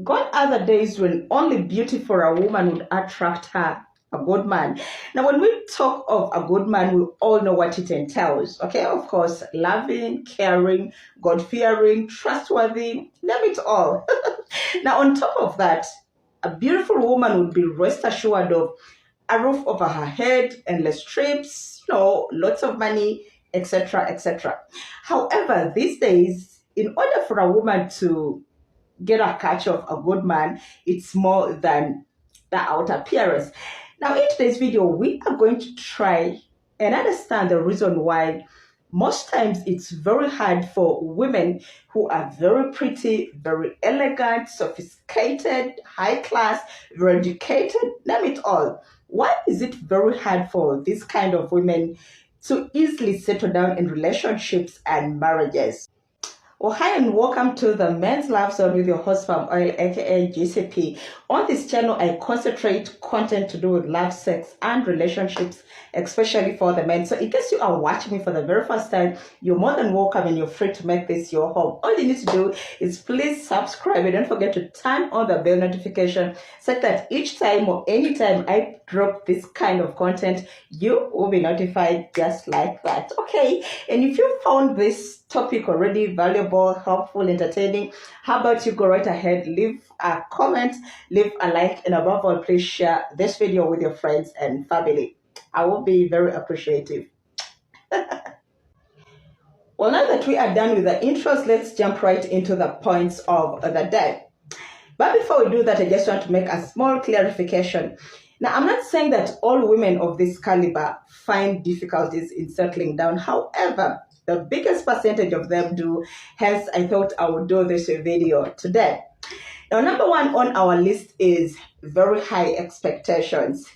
Gone are the days when only beauty for a woman would attract her, a good man. Now, when we talk of a good man, we all know what it entails. Okay, of course, loving, caring, God fearing, trustworthy, name it all. Now, on top of that, a beautiful woman would be rest assured of a roof over her head, endless trips, lots of money, etc., etc. However, these days, in order for a woman to get a catch of a good man, it's more than the outer appearance. Now, in today's video, we are going to try and understand the reason why most times it's very hard for women who are very pretty, very elegant, sophisticated, high class, very educated, name it all. Why is it very hard for this kind of women to easily settle down in relationships and marriages? Well, hi and welcome to the Men's Love Zone with your host Palm Oil, aka GCP. On this channel, I concentrate content to do with love, sex, and relationships, especially for the men. So in case you are watching me for the very first time, you're more than welcome and you're free to make this your home. All you need to do is please subscribe and don't forget to turn on the bell notification so that each time or anytime I drop this kind of content, you will be notified just like that. Okay, and if you found this topic already valuable, helpful, entertaining, how about you go right ahead, leave a comment, leave a like, and above all, please share this video with your friends and family. I will be very appreciative. Well, now that we are done with the intros, let's jump right into the points of the day. But before we do that, I just want to make a small clarification. Now, I'm not saying that all women of this caliber find difficulties in settling down. However, the biggest percentage of them do. Hence, I thought I would do this video today. Now, number one on our list is very high expectations.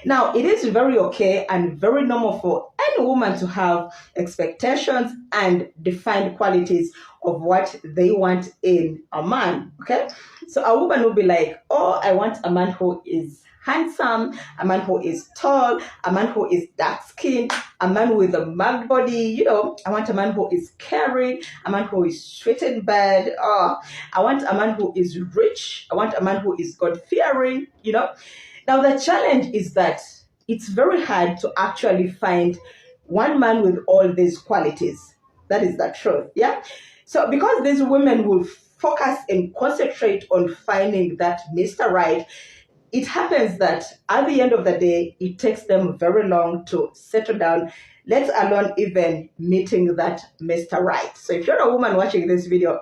Now, it is very okay and very normal for any woman to have expectations and defined qualities of what they want in a man, okay? So a woman will be like, oh, I want a man who is handsome, a man who is tall, a man who is dark-skinned, a man with a marked body, I want a man who is caring, a man who is sweet in bed, I want a man who is rich, I want a man who is God-fearing, Now, the challenge is that it's very hard to actually find one man with all these qualities. That is the truth, yeah? So because these women will focus and concentrate on finding that Mr. Right, it happens that at the end of the day, it takes them very long to settle down, let alone even meeting that Mr. Right. So if you're a woman watching this video,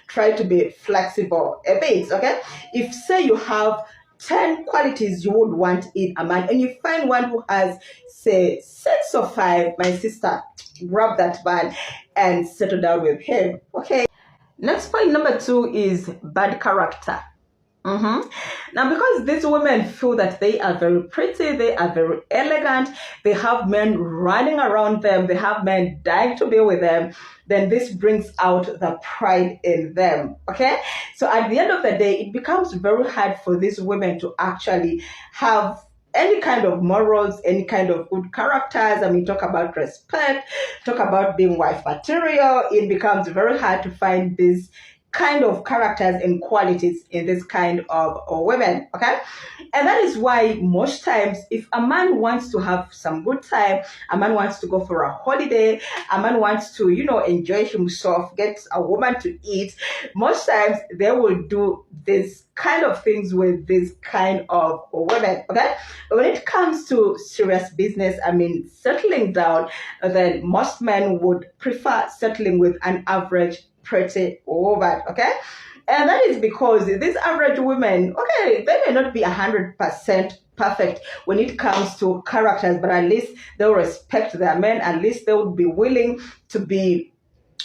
try to be flexible a bit, okay? If say you have 10 qualities you would want in a man and you find one who has, say, 6 or 5, my sister, grab that man and settle down with him, okay? Next point, number 2, is bad character. Now, because these women feel that they are very pretty, they are very elegant, they have men running around them, they have men dying to be with them, then this brings out the pride in them, okay? So at the end of the day, it becomes very hard for these women to actually have any kind of morals, any kind of good characters. I mean, talk about respect, talk about being wife material. It becomes very hard to find these kind of characters and qualities in this kind of women, okay? And that is why most times if a man wants to have some good time, a man wants to go for a holiday, a man wants to, enjoy himself, get a woman to eat, most times they will do this kind of things with this kind of women, okay? But when it comes to serious business, I mean, settling down, then most men would prefer settling with an average pretty woman, okay? And that is because these average women, okay, they may not be 100% perfect when it comes to characters, but at least they'll respect their men. At least they would be willing to be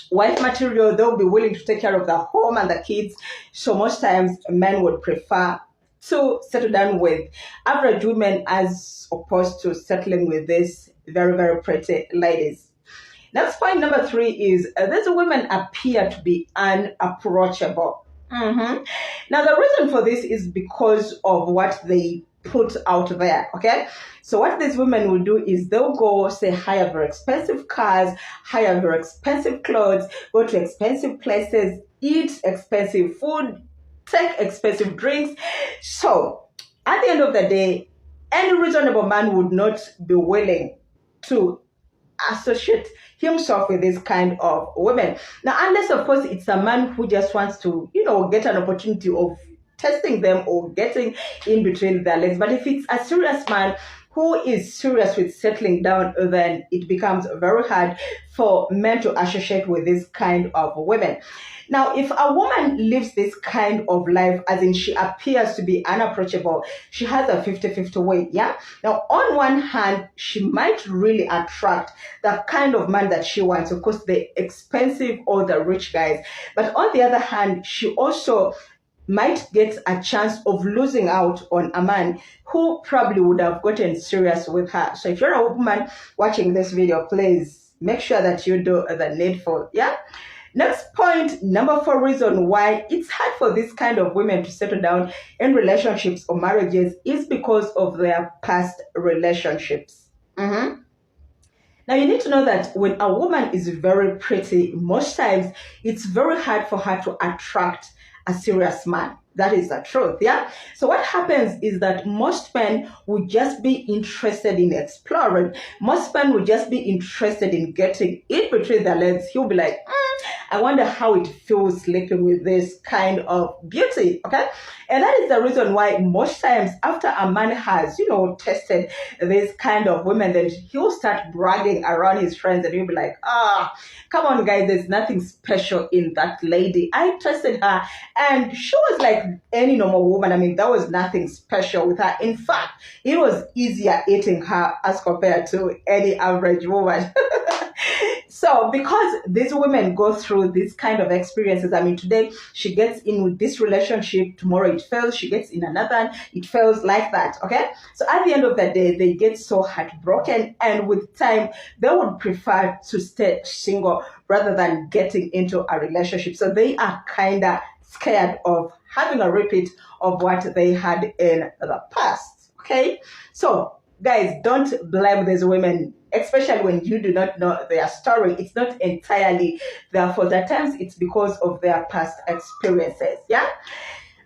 wife material. They'll be willing to take care of the home and the kids. So most times men would prefer to settle down with average women as opposed to settling with these very, very pretty ladies. Next point, number 3, is these women appear to be unapproachable. Now, the reason for this is because of what they put out there, okay? So what these women will do is they'll go, say, hire very expensive cars, hire very expensive clothes, go to expensive places, eat expensive food, take expensive drinks. So at the end of the day, any reasonable man would not be willing to associate himself with this kind of women. Now, unless of course it's a man who just wants to, get an opportunity of testing them or getting in between their legs. But if it's a serious man who is serious with settling down, then it becomes very hard for men to associate with this kind of women. Now, if a woman lives this kind of life, as in she appears to be unapproachable, she has a 50-50 weight, yeah? Now, on one hand, she might really attract the kind of man that she wants, of course, the expensive or the rich guys. But on the other hand, she also might get a chance of losing out on a man who probably would have gotten serious with her. So if you're a woman watching this video, please make sure that you do the needful, yeah? Next point, number 4 reason why it's hard for this kind of women to settle down in relationships or marriages is because of their past relationships. Now, you need to know that when a woman is very pretty, most times it's very hard for her to attract a serious man. That is the truth, yeah? So what happens is that most men will just be interested in exploring. Most men will just be interested in getting in between their legs. He'll be like, I wonder how it feels sleeping with this kind of beauty, okay? And that is the reason why most times after a man has, tested this kind of women, then he'll start bragging around his friends and he'll be like, come on guys, there's nothing special in that lady. I tested her and she was like any normal woman. I mean, there was nothing special with her. In fact, it was easier eating her as compared to any average woman. So because these women go through these kind of experiences, I mean, today she gets in with this relationship, tomorrow it fails, she gets in another, it fails, like that, okay? So at the end of the day, they get so heartbroken, and with time, they would prefer to stay single rather than getting into a relationship. So they are kind of scared of having a repeat of what they had in the past, okay? So guys, don't blame these women, especially when you do not know their story. It's not entirely their fault. At times, it's because of their past experiences, yeah?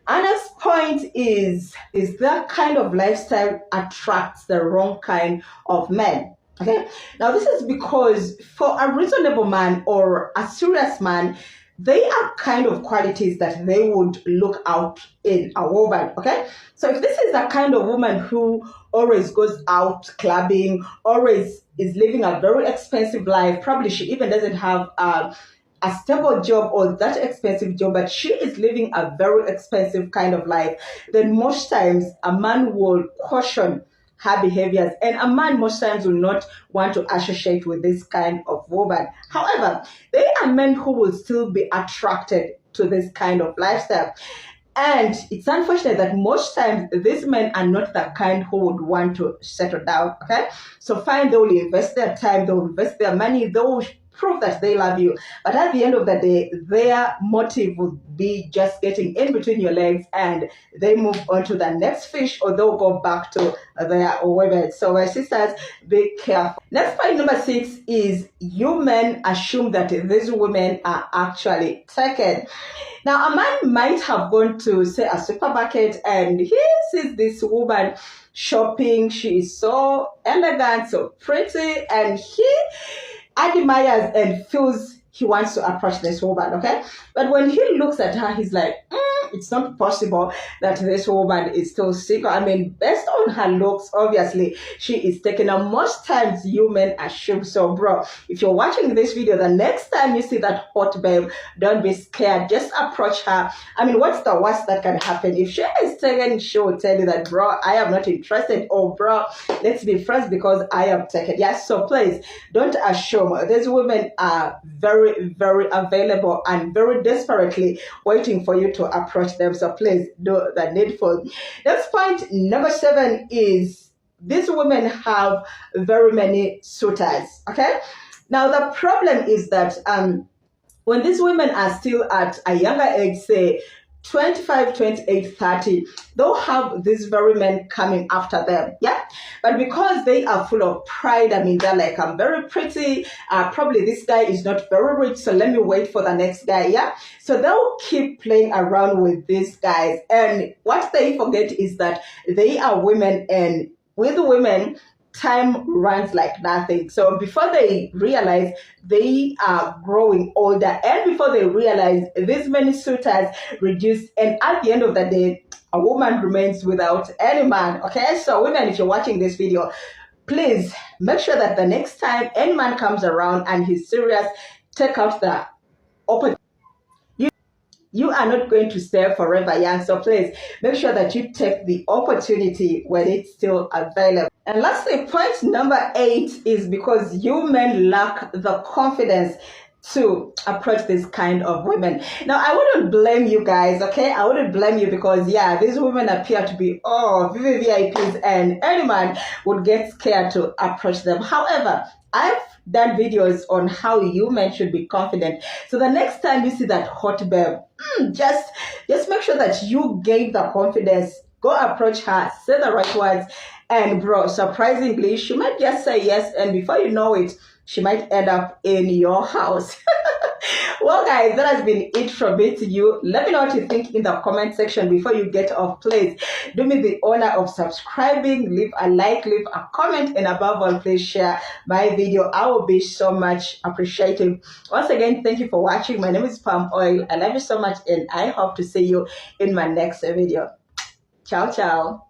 And next point is that kind of lifestyle attracts the wrong kind of men, okay? Now, this is because for a reasonable man or a serious man, they are kind of qualities that they would look out in a woman, okay? So if this is the kind of woman who always goes out clubbing, always is living a very expensive life, probably she even doesn't have a stable job or that expensive job, but she is living a very expensive kind of life, then most times a man will caution her behaviors, and a man most times will not want to associate with this kind of woman. However, there are men who will still be attracted to this kind of lifestyle. And it's unfortunate that most times these men are not the kind who would want to settle down, okay? So fine, they will invest their time, they will invest their money, they will prove that they love you. But at the end of the day, their motive would be just getting in between your legs, and they move on to the next fish, or they'll go back to their women. So my sisters, be careful. Next point, number 6, is you men assume that these women are actually taken. Now, a man might have gone to, say, a supermarket, and he sees this woman shopping. She is so elegant, so pretty, and he admires and feels he wants to approach this woman, okay? But when he looks at her, he's like, it's not possible that this woman is still single. I mean, based on her looks, obviously, she is taken. And most times, you men assume so, bro. If you're watching this video, the next time you see that hot babe, don't be scared. Just approach her. I mean, what's the worst that can happen? If she is taken, she will tell you that, bro, I am not interested. Or, bro, let's be friends because I am taken. Yes, so please, don't assume. These women are very, very available and very desperately waiting for you to approach them. So please do the needful. Next point, number 7, is these women have very many suitors, okay? Now, the problem is that when these women are still at a younger age, say 25, 28, 30, they'll have these very men coming after them. Yeah. But because they are full of pride, I mean, they're like, I'm very pretty. Probably this guy is not very rich, so let me wait for the next guy. Yeah. So they'll keep playing around with these guys. And what they forget is that they are women, and with women, time runs like nothing. So before they realize, they are growing older, and before they realize, these many suitors reduce, and at the end of the day, a woman remains without any man. Okay, so women, if you're watching this video, please make sure that the next time any man comes around and he's serious, take out the opportunity. You are not going to stay forever young, so please make sure that you take the opportunity when it's still available. And lastly, point number 8 is because you men lack the confidence to approach this kind of women. Now, I wouldn't blame you guys, okay? I wouldn't blame you because, yeah, these women appear to be, VVIPs, and any man would get scared to approach them. However, I've done videos on how you men should be confident. So the next time you see that hot babe, just make sure that you gain the confidence. Go approach her, say the right words, and bro, surprisingly, she might just say yes, and before you know it, she might end up in your house. Well, guys, that has been it from me to you. Let me know what you think in the comment section. Before you get off, please do me the honor of subscribing, leave a like, leave a comment, and above all, please share my video. I will be so much appreciative. Once again, thank you for watching. My name is Palm Oil. I love you so much, and I hope to see you in my next video. Ciao, ciao.